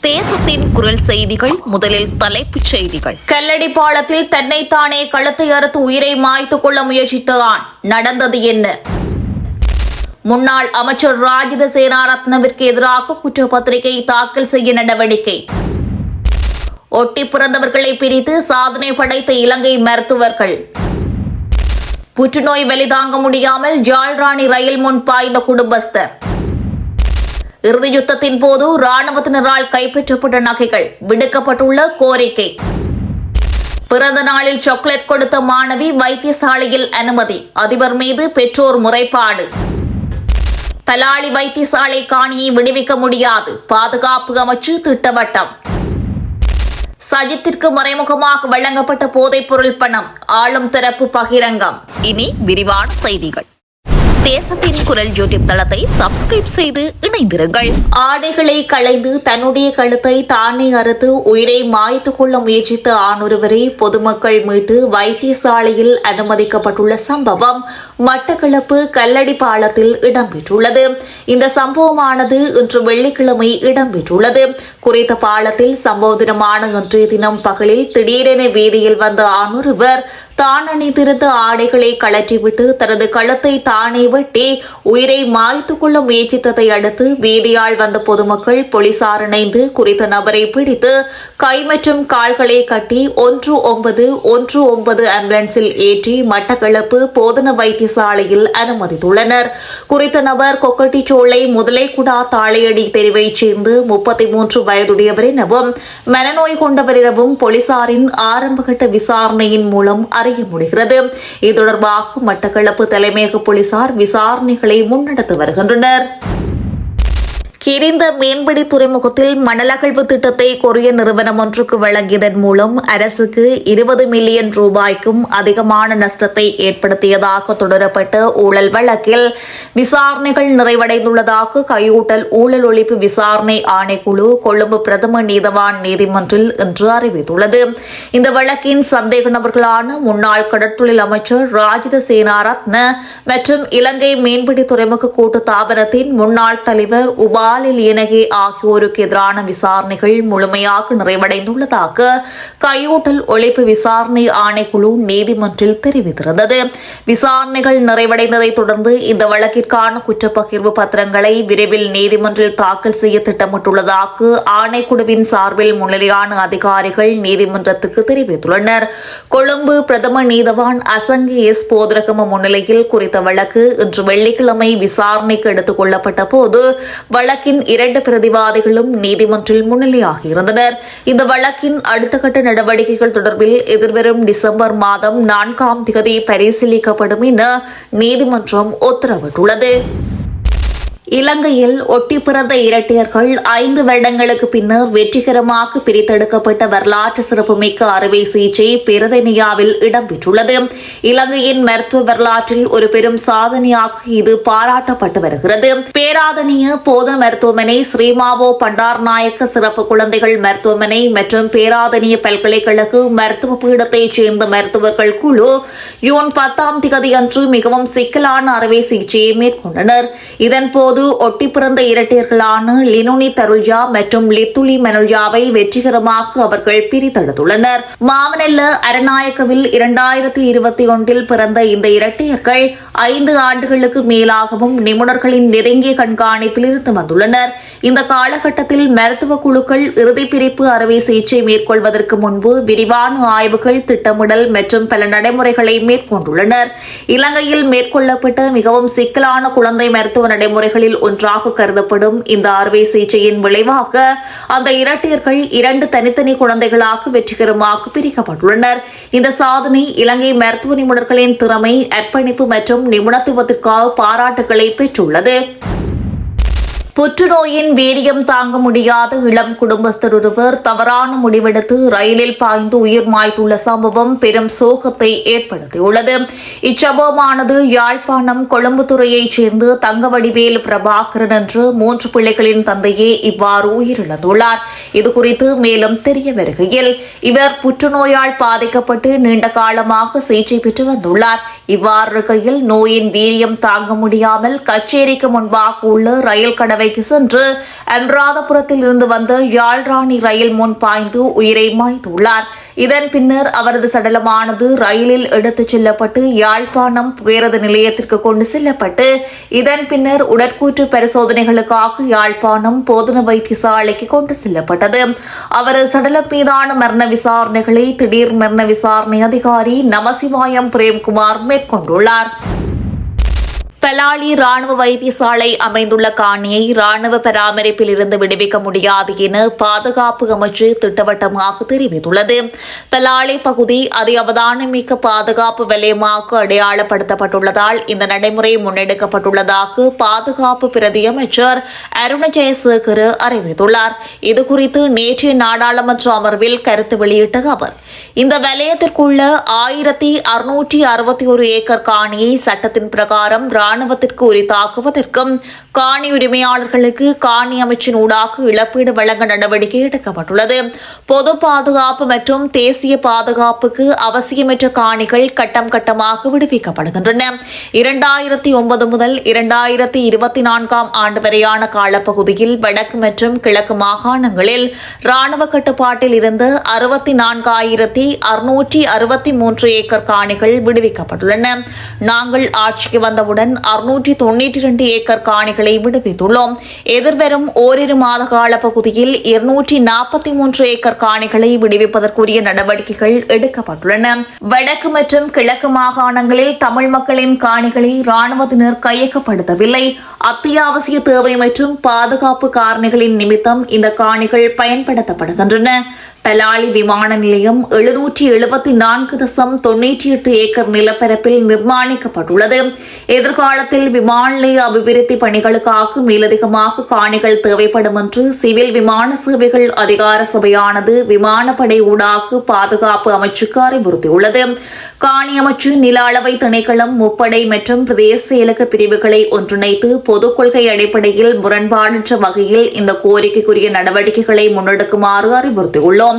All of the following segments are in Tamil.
தேசத்தின் குரல் செய்திகள். முதலில் தலைப்புச் செய்திகள். கல்லடி பாலத்தில் தன்னைத்தானே கழுத்தை அறுத்து உயிரை மாய்த்துக் கொள்ள முயற்சித்த ஆண். நடந்தது என்ன? முன்னாள் அமைச்சர் ராஜித சேனாரத்னவிற்கு எதிராக குற்றப்பத்திரிகை தாக்கல் செய்ய நடவடிக்கை. ஒட்டி பிறந்தவர்களை பிரித்து சாதனை படைத்த இலங்கை மருத்துவர்கள். புற்றுநோய் வலி தாங்க முடியாமல் ஜாழ்ராணி ரயில் முன் பாய்ந்த குடும்பஸ்தர். இறுதி யுத்தத்தின் போது ராணுவத்தினரால் கைப்பற்றப்பட்ட நகைகள் விடுக்கப்பட்டுள்ள கோரிக்கை. பிறந்த நாளில் சாக்லேட் கொடுத்த மாணவி வைத்தியசாலையில் அனுமதி. அதிபர் மீது பெற்றோர் முறைப்பாடு. பலாலி வைத்தியசாலை காணியை விடுவிக்க முடியாது. பாதுகாப்பு அமைச்சு திட்டவட்டம். சஜித்திற்கு மறைமுகமாக வழங்கப்பட்ட போதைப்பொருள் பணம். ஆளும் தரப்பு பகிரங்கம். இனி விரிவான செய்திகள். தேசத்தின் குரல் யூடியூப் தளத்தை சப்ஸ்கிரைப் செய்து இணைந்திருங்கள். ஆடைகளை களைந்து தன்னுடைய கழுத்தை தானே அறுத்து உயிரை மாய்த்துக் கொள்ள முயற்சித்த ஆணொருவரை பொதுமக்கள் மீட்டு வைத்தியசாலையில் அனுமதிக்கப்பட்டுள்ள சம்பவம் மட்டக்களப்பு கல்லடி பாலத்தில் இடம்பெற்றுள்ளது. இந்த சம்பவமானது இன்று வெள்ளிக்கிழமை இடம்பெற்றுள்ளது. குறித்த பாலத்தில் சம்பவ தினமான இன்றைய தினம் பகலில் திடீரென வீதியில் வந்த ஆணொருவர் தான் அணிந்திருந்த ஆடைகளை கழற்றிவிட்டு தனது கழுத்தை தானே வெட்டி உயிரை மாய்த்துக் கொள்ள முயற்சித்ததை அடுத்து வீதியால் வந்த பொதுமக்கள் போலீசார் இணைந்து குறித்த நபரை பிடித்து கை மற்றும் கால்களை கட்டி 1919 ஆம்புலன்ஸில் ஏற்றி மட்டக்களப்பு போதனா வைத்தியசாலையில் அனுமதித்துள்ளனர். குறித்த நபர் கொக்கட்டிச்சோலை முதலைக்குடா தாளையடி தெருவைச் சேர்ந்து 33 வயதுடையவர் எனவும் மனநோய் கொண்டவர் எனவும் போலீசாரின் ஆரம்பகட்ட விசாரணையின் மூலம் அறிய முடிகிறது. இது தொடர்பாக மட்டக்களப்பு தலைமையக போலீசார் விசாரணைகளை முன்னெடுத்து வருகின்றனர். கிரிந்த மீன்பிடி துறைமுகத்தில் மணல் அகழ்வு திட்டத்தை கொரிய நிறுவனம் ஒன்றுக்கு வழங்கியதன் மூலம் அரசுக்கு 20 மில்லியன் ரூபாய்க்கும் அதிகமான நஷ்டத்தை ஏற்படுத்தியதாக தொடரப்பட்ட ஊழல் வழக்கில் விசாரணைகள் நிறைவடைந்துள்ளதாக கையூட்டல் ஊழல் ஒழிப்பு விசாரணை ஆணைக்குழு கொழும்பு பிரதம நீதவான் நீதிமன்றில் இன்று அறிவித்துள்ளது. இந்த வழக்கின் சந்தேக நபர்களான முன்னாள் கடற்தொழில் அமைச்சர் ராஜித சேனாரத்ன மற்றும் இலங்கை மீன்பிடி துறைமுக கூட்டு தாபனத்தின் முன்னாள் தலைவர் உபா ஆகியோருக்கு எதிரான விசாரணைகள் முழுமையாக நிறைவடைந்துள்ளதாக கையூட்டல் ஒழிப்பு விசாரணை ஆணைக்குழு நீதிமன்றில் தெரிவித்திருந்தது. விசாரணைகள் நிறைவடைந்ததை தொடர்ந்து இந்த வழக்கிற்கான குற்றப்பகிர்வு பத்திரங்களை விரைவில் நீதிமன்றில் தாக்கல் செய்ய திட்டமிட்டுள்ளதாக ஆணைக்குழுவின் சார்பில் முன்னிலையான அதிகாரிகள் நீதிமன்றத்துக்கு தெரிவித்துள்ளனர். கொழும்பு பிரதம நீதவான் அசங்கி எஸ் போதரகம முன்னிலையில் குறித்த வழக்கு இன்று வெள்ளிக்கிழமை விசாரணைக்கு எடுத்துக் கொள்ளப்பட்ட போது வழக்கின் 2 பிரதிவாதிகளும் நீதிமன்றில் முன்னிலையாகியிருந்தனர். இந்த வழக்கின் அடுத்த கட்ட நடவடிக்கைகள் தொடர்பில் எதிர்வரும் டிசம்பர் மாதம் 4ஆம் தேதி பரிசீலிக்கப்படும் என நீதிமன்றம் உத்தரவிட்டுள்ளது. இலங்கையில் ஒட்டி பிறந்த இரட்டையர்கள் 5 வருடங்களுக்கு பின்னர் வெற்றிகரமாக பிரித்தெடுக்கப்பட்ட வரலாற்று சிறப்புமிக்க அறுவை சிகிச்சை பேராதனியாவில் இடம்பெற்றுள்ளது. இலங்கையின் மருத்துவ வரலாற்றில் ஒரு பெரும் சாதனையாக இது பாராட்டப்பட்டு வருகிறது. பேராதனிய போதனா மருத்துவமனை, ஸ்ரீமாவோ பண்டாரநாயக்க சிறப்பு குழந்தைகள் மருத்துவமனை மற்றும் பேராதனிய பல்கலைக்கழக மருத்துவ பீடத்தைச் சேர்ந்த மருத்துவர்கள் குழு ஜூன் 10ஆம் தேதி அன்று மிகவும் சிக்கலான அறுவை சிகிச்சையை மேற்கொண்டனர். இதன்போது ஒட்டி பிறந்த இரட்டையர்களான லினுனி தருல்ஜா மற்றும் லித்துலி மெனுல்ஜாவை வெற்றிகரமாக அவர்கள் பிரித்தெடுத்துள்ளனர். மாவனெல்ல அரநாயக்கவில் 2021 பிறந்த இந்த இரட்டையர்கள் 5 ஆண்டுகளுக்கு மேலாகவும் நிபுணர்களின் நெருங்கிய கண்காணிப்பில் இருந்து வந்துள்ளனர். இந்த காலகட்டத்தில் மருத்துவ குழுக்கள் இறுதி பிரிப்பு அறுவை சிகிச்சை மேற்கொள்வதற்கு முன்பு விரிவான ஆய்வுகள், திட்டமிடல் மற்றும் பல நடைமுறைகளை மேற்கொண்டுள்ளனர். இலங்கையில் மேற்கொள்ளப்பட்ட மிகவும் சிக்கலான குழந்தை மருத்துவ நடைமுறைகளில் ஒன்றாக கருதப்படும் இந்த அறுவை சிகிச்சையின் விளைவாக அந்த இரட்டையர்கள் 2 தனித்தனி குழந்தைகளாக வெற்றிகரமாக பிரிக்கப்பட்டுள்ளனர். இந்த சாதனை இலங்கை மருத்துவ நிபுணர்களின் திறமை, அர்ப்பணிப்பு மற்றும் நிபுணத்துவத்திற்காக பாராட்டுகளை பெற்றுள்ளது. புற்றுநோயின் வீரியம் தாங்க முடியாத இளம் குடும்பஸ்தர் ஒருவர் தவறான முடிவெடுத்து ரயிலில் பாய்ந்து உயிர் மாய்த்துள்ள சம்பவம் பெரும் சோகத்தை ஏற்படுத்தியுள்ளது. இச்சம்பவமானது யாழ்ப்பாணம் கொழும்புத்துறையைச் சேர்ந்த தங்கவடிவேலு பிரபாகரன் என்ற 3 பிள்ளைகளின் தந்தையே இவ்வாறு உயிரிழந்துள்ளார். இதுகுறித்து மேலும் தெரிய வருகையில், இவர் புற்றுநோயால் பாதிக்கப்பட்டு நீண்ட காலமாக சிகிச்சை பெற்று வந்துள்ளார். இவ்வாறு இருக்கையில் நோயின் வீரியம் தாங்க முடியாமல் கச்சேரிக்கு முன்பாக உள்ள ரயில் கடவை தடவைக்கு சென்று அனுராதபுரத்தில் இருந்து வந்த யாழ்ராணி ரயில் முன் பாய்ந்து உயிரை மாய்த்துள்ளார். இதன் பின்னர் அவரது சடலமானது ரயிலில் எடுத்துச் செல்லப்பட்டு யாழ்ப்பாணம் புகையிரத நிலையத்திற்கு கொண்டு செல்லப்பட்டு இதன் பின்னர் உடற்கூற்று பரிசோதனைகளுக்காக யாழ்ப்பாணம் போதனா வைத்தியசாலைக்கு கொண்டு செல்லப்பட்டது. அவரது சடலம் மீதான மரண விசாரணைகளை திடீர் மரண விசாரணை அதிகாரி நமசிவாயம் பிரேம்குமார் மேற்கொண்டுள்ளார். பலாலி ராணுவ வைத்தியசாலை அமைந்துள்ள காணியை ராணுவ பராமரிப்பில் இருந்து விடுவிக்க முடியாது என பாதுகாப்பு அமைச்சு திட்டவட்டமாக தெரிவித்துள்ளது. பலாலி பகுதி அதி அவதானமிக்க பாதுகாப்பு வலயமாக அடையாளப்படுத்தப்பட்டுள்ளதால் இந்த நடைமுறை முன்னெடுக்கப்பட்டுள்ளதாக பாதுகாப்பு பிரதி அமைச்சர் அருண ஜெயசேகர் அறிவித்துள்ளார். இதுகுறித்து நேற்றைய நாடாளுமன்ற அமர்வில் கருத்து வெளியிட்ட அவர், இந்த வலயத்திற்குள்ள 1661 ஏக்கர் காணியை சட்டத்தின் பிரகாரம் ராணுவத்திற்கு உரித்தாக்குவதற்கும் காணி உரிமையாளர்களுக்கு காணி அமைச்சின் ஊடாக இழப்பீடு வழங்க நடவடிக்கை எடுக்கப்பட்டுள்ளது. பொது பாதுகாப்பு மற்றும் தேசிய பாதுகாப்புக்கு அவசியமற்ற காணிகள் கட்டம் கட்டமாக விடுவிக்கப்படுகின்றன. 2009 முதல் 2024 ஆண்டு வரையான காலப்பகுதியில் வடக்கு மற்றும் கிழக்கு மாகாணங்களில் ராணுவ கட்டுப்பாட்டில் இருந்து 64,663 ஏக்கர் காணிகள் விடுவிக்கப்பட்டுள்ளன. நாங்கள் ஆட்சிக்கு வந்தவுடன் 692 ஏக்கர் காணிகளை விடுவித்துள்ளோம். எதிர்வரும் ஓரிரு மாத கால பகுதியில் 243 ஏக்கர் காணிகளை விடுவிப்பதற்குரிய நடவடிக்கைகள் எடுக்கப்பட்டுள்ளன. வடக்கு மற்றும் கிழக்கு மாகாணங்களில் தமிழ் மக்களின் காணிகளை ராணுவத்தினர் கையகப்படுத்தவில்லை. அத்தியாவசிய தேவை மற்றும் பாதுகாப்பு காரணிகளின் நிமித்தம் இந்த காணிகள் பயன்படுத்தப்படுகின்றன. பலாலி விமான நிலையம் 774.98 ஏக்கர் நிலப்பரப்பில் நிர்மாணிக்கப்பட்டுள்ளது. எதிர்காலத்தில் விமான நிலைய அபிவிருத்தி பணிகளுக்காக மேலதிகமாக காணிகள் தேவைப்படும் என்று சிவில் விமான சேவைகள் அதிகார சபையானது விமானப்படை ஊடாக பாதுகாப்பு அமைச்சுக்கு அறிவுறுத்தியுள்ளது. காணி அமைச்சு, நில அளவை திணைக்களம், முப்படை மற்றும் பிரதேச செயலக பிரிவுகளை ஒன்றிணைத்து பொதுக் கொள்கை அடிப்படையில் முரண்பாடற்ற வகையில் இந்த கோரிக்கைக்குரிய நடவடிக்கைகளை முன்னெடுக்குமாறு அறிவுறுத்தியுள்ளோம்.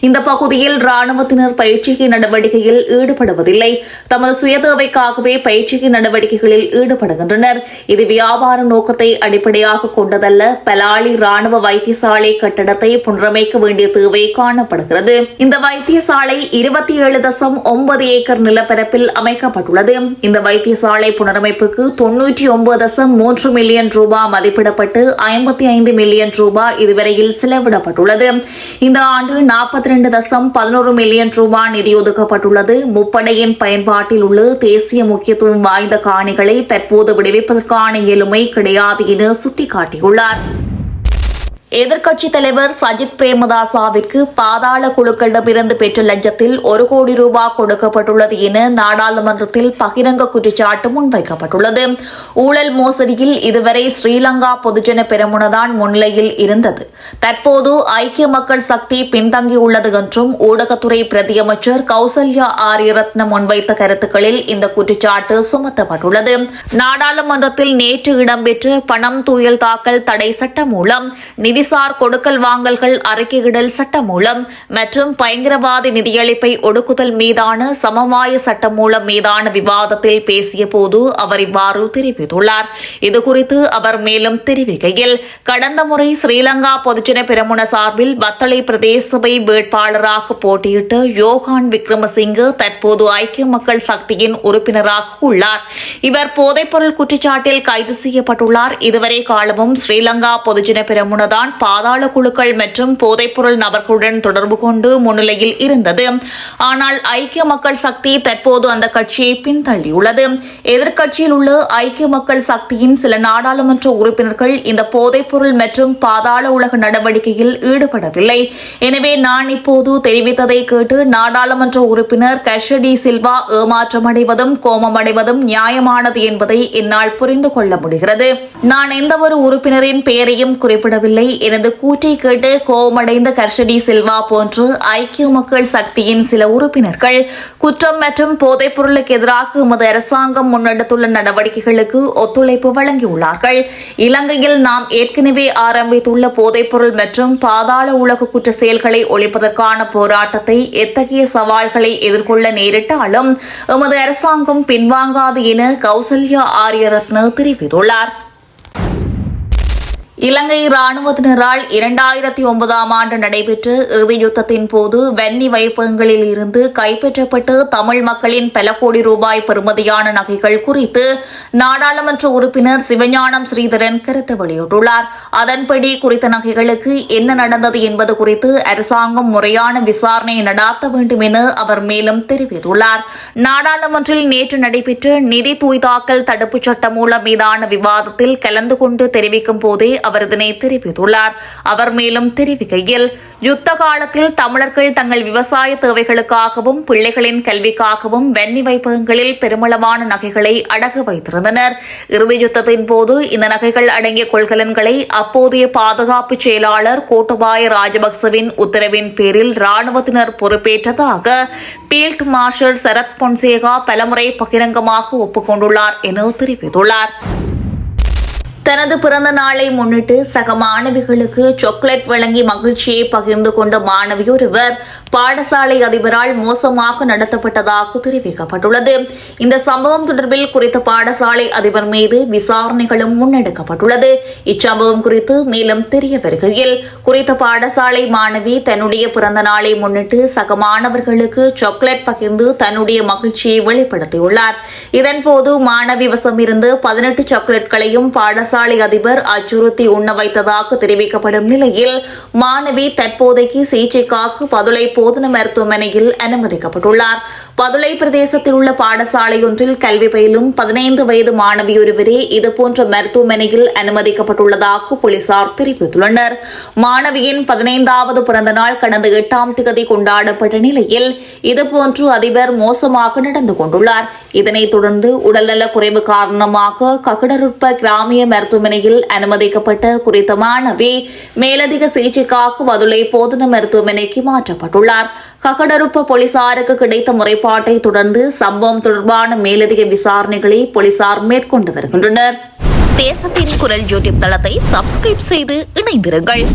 இந்த பகுதியில் ராணுவத்தினர் பயிற்சிகை நடவடிக்கையில் ஈடுபடுவதில்லை. தமது சுயதேவைக்காகவே பயிற்சிகை நடவடிக்கைகளில் ஈடுபடுகின்றனர். இது வியாபார நோக்கத்தை அடிப்படையாக கொண்டதல்ல. பலாலி ராணுவ வைத்தியசாலை கட்டடத்தை புனரமைக்க வேண்டிய தேவை காணப்படுகிறது. இந்த வைத்தியசாலை 27.9 ஏக்கர் நிலப்பரப்பில் அமைக்கப்பட்டுள்ளது. இந்த வைத்தியசாலை புனரமைப்புக்கு 99.3 மில்லியன் ரூபாய் மதிப்பிடப்பட்டு 55 மில்லியன் ரூபாய் இதுவரையில் செலவிடப்பட்டுள்ளது. இந்த ஆண்டு 42.11 மில்லியன் ரூபாய் நிதி ஒதுக்கப்பட்டுள்ளது. முப்படையின் பயன்பாட்டில் உள்ள தேசிய முக்கியத்துவம் வாய்ந்த காணிகளை தற்போது விடுவிப்பதற்கான இயலுமை கிடையாது என சுட்டிக்காட்டியுள்ளார். எதிர்க்கட்சித் தலைவர் சஜித் பிரேமதாசவிற்கு பாதாள குழுக்களிடமிருந்து பெற்ற லஞ்சத்தில் 1 கோடி ரூபாய் கொடுக்கப்பட்டுள்ளது என நாடாளுமன்றத்தில் பகிரங்க குற்றச்சாட்டு முன்வைக்கப்பட்டுள்ளது. ஊழல் மோசடியில் இதுவரை ஸ்ரீலங்கா பொதுஜன பெரமுனதான் முன்னிலையில் இருந்தது. தற்போது ஐக்கிய மக்கள் சக்தி பின்தங்கியுள்ளது என்றும் ஊடகத்துறை பிரதியமைச்சர் கௌசல்யா ஆரியரத்ன முன்வைத்த கருத்துக்களில் இந்த குற்றச்சாட்டு சுமத்தப்பட்டுள்ளது. நாடாளுமன்றத்தில் நேற்று இடம்பெற்ற பணம் தூயல் தாக்கல் தடை சட்டம் மூலம் நிதிசார் கொடுக்கல் வாங்கல்கள் அறிக்கையிடல் சட்டம் மூலம் மற்றும் பயங்கரவாத நிதியளிப்பை ஒடுக்குதல் மீதான சமவாய சட்டம் மூலம் மீதான விவாதத்தில் பேசிய போது அவர் இவ்வாறு தெரிவித்துள்ளார். இதுகுறித்து அவர் மேலும் தெரிவிக்கையில், கடந்த முறை ஸ்ரீலங்கா பொதுஜன பெரமுன சார்பில் வத்தளை பிரதேச சபை வேட்பாளராக போட்டியிட்ட யோகான் விக்ரமசிங்க தற்போது ஐக்கிய மக்கள் சக்தியின் உறுப்பினராக உள்ளார். இவர் போதைப்பொருள் குற்றச்சாட்டில் கைது செய்யப்பட்டுள்ளார். இதுவரை காலமும் ஸ்ரீலங்கா பொதுஜன பெரமுனதான் பாதாள குழுக்கள் மற்றும் போதைப்பொருள் நபர்களுடன் தொடர்பு கொண்டு முன்னிலையில் இருந்தது. ஆனால் ஐக்கிய மக்கள் சக்தி தற்போது அந்த கட்சியை பின்தள்ளியுள்ளது. எதிர்க்கட்சியில் உள்ள ஐக்கிய மக்கள் சக்தியின் சில நாடாளுமன்ற உறுப்பினர்கள் இந்த போதைப்பொருள் மற்றும் பாதாள உலக நடவடிக்கையில் ஈடுபடவில்லை. எனவே நான் இப்போது தெரிவித்ததை கேட்டு நாடாளுமன்ற உறுப்பினர் கஷடி சில்வா ஏமாற்றமடைவதும் கோபமடைவதும் நியாயமானது என்பதை என்னால் புரிந்து கொள்ள முடிகிறது. நான் எந்தவொரு உறுப்பினரின் பெயரையும் குறிப்பிடவில்லை. எனது கூற்றை கேட்டு கோபமடைந்த கர்ஷடி சில்வா போன்று ஐக்கிய மக்கள் சக்தியின் சில உறுப்பினர்கள் குற்றம் மற்றும் போதைப் பொருளுக்கு எதிராக எமது அரசாங்கம் முன்னெடுத்துள்ள நடவடிக்கைகளுக்கு ஒத்துழைப்பு வழங்கியுள்ளார்கள். இலங்கையில் நாம் ஏற்கனவே ஆரம்பித்துள்ள போதைப்பொருள் மற்றும் பாதாள உலக குற்ற செயல்களை ஒழிப்பதற்கான போராட்டத்தை எத்தகைய சவால்களை எதிர்கொள்ள நேரிட்டாலும் எமது அரசாங்கம் பின்வாங்காது என கௌசல்யா ஆரியரத்ன தெரிவித்துள்ளார். இலங்கை ராணுவத்தினரால் 2009ஆம் ஆண்டு நடைபெற்ற இறுதி யுத்தத்தின் போது வன்னி வைப்பகங்களில் இருந்து கைப்பற்றப்பட்டு தமிழ் மக்களின் பல கோடி ரூபாய் பெறுமதியான நகைகள் குறித்து நாடாளுமன்ற உறுப்பினர் சிவஞானம் ஸ்ரீதரன் கருத்து வெளியிட்டுள்ளார். அதன்படி குறித்த நகைகளுக்கு என்ன நடந்தது என்பது குறித்து அரசாங்கம் முறையான விசாரணை நடாத்த வேண்டும் என அவர் மேலும் தெரிவித்துள்ளார். நாடாளுமன்றில் நேற்று நடைபெற்ற நிதி தூய்தாக்கல் தடுப்புச் சட்டமூலம் மீதான விவாதத்தில் கலந்து கொண்டு தெரிவிக்கும் போதே அவர் இதனை தெரிவித்துள்ளார். அவர் மேலும் தெரிவிக்கையில், யுத்த காலத்தில் தமிழர்கள் தங்கள் விவசாய தேவைகளுக்காகவும் பிள்ளைகளின் கல்விக்காகவும் வன்னி வைப்பகங்களில் பெருமளவான நகைகளை அடகு வைத்திருந்தனர். இறுதி யுத்தத்தின் போது இந்த நகைகள் அடங்கிய கொள்கலன்களை அப்போதைய பாதுகாப்பு செயலாளர் கோட்டபாய ராஜபக்சவின் உத்தரவின் பேரில் ராணுவத்தினர் பொறுப்பேற்றதாக பீல்ட் மார்ஷல் சரத் பொன்சேகா பலமுறை பகிரங்கமாக ஒப்புக்கொண்டுள்ளார் என தெரிவித்துள்ளார். தனது பிறந்த நாளை முன்னிட்டு சக மாணவிகளுக்கு சாக்லேட் வழங்கி மகிழ்ச்சியை பகிர்ந்து கொண்ட மாணவி ஒருவர் பாடசாலை அதிபரால் மோசமாக நடத்தப்பட்டதாக தெரிவிக்கப்பட்டுள்ளது. இந்த சம்பவம் தொடர்பில் குறித்த பாடசாலை அதிபர் மீது விசாரணைகளும் முன்னெடுக்கப்பட்டுள்ளது. இச்சம்பவம் குறித்து மேலும் தெரிய வருகையில், குறித்த பாடசாலை மாணவி தன்னுடைய பிறந்த நாளை முன்னிட்டு சக மாணவர்களுக்கு சாக்லேட் பகிர்ந்து தன்னுடைய மகிழ்ச்சியை வெளிப்படுத்தியுள்ளார். இதன்போது மாணவி வசமிருந்து 18 சாக்லேட்களையும் பாடசாலை அதிபர் அச்சுறுத்தி உண்ண வைத்ததாக தெரிவிக்கப்படும் நிலையில் மாணவி தற்போதைக்கு சிகிச்சைக்காக பதுளை போதனா மருத்துவமனையில் அனுமதிக்கப்பட்டுள்ளார். பதுளை பிரதேசத்தில் உள்ள பாடசாலை ஒன்றில் கல்வி பயிலும் 15 வயது மாணவி ஒருவரே இதுபோன்ற மருத்துவமனையில் அனுமதிக்கப்பட்டுள்ளதாக போலீசார் தெரிவித்துள்ளனர். மாணவியின் 15வது பிறந்த நாள் கடந்த 8ஆம் தேதி கொண்டாடப்பட்ட நிலையில் இதுபோன்று அதிபர் மோசமாக நடந்து கொண்டுள்ளார். இதனைத் தொடர்ந்து உடல்நலக் குறைவு காரணமாக ககடருப்ப கிராமிய மருத்துவமனையில் அனுமதிக்கப்பட்ட குறித்த மாணவி மேலதிக சிகிச்சைக்காக பதுளை போதனா மருத்துவமனைக்கு மாற்றப்பட்டுள்ளார். ககடருப்ப போலீசாருக்கு கிடைத்த முறைப்பாட்டை தொடர்ந்து சம்பவம் தொடர்பான மேலதிக விசாரணைகளை போலீசார் மேற்கொண்டு வருகின்றனர். தேசத்தின் குரல் யூடியூப் தளத்தை சப்ஸ்கிரைப் செய்து இணைந்திருங்கள்.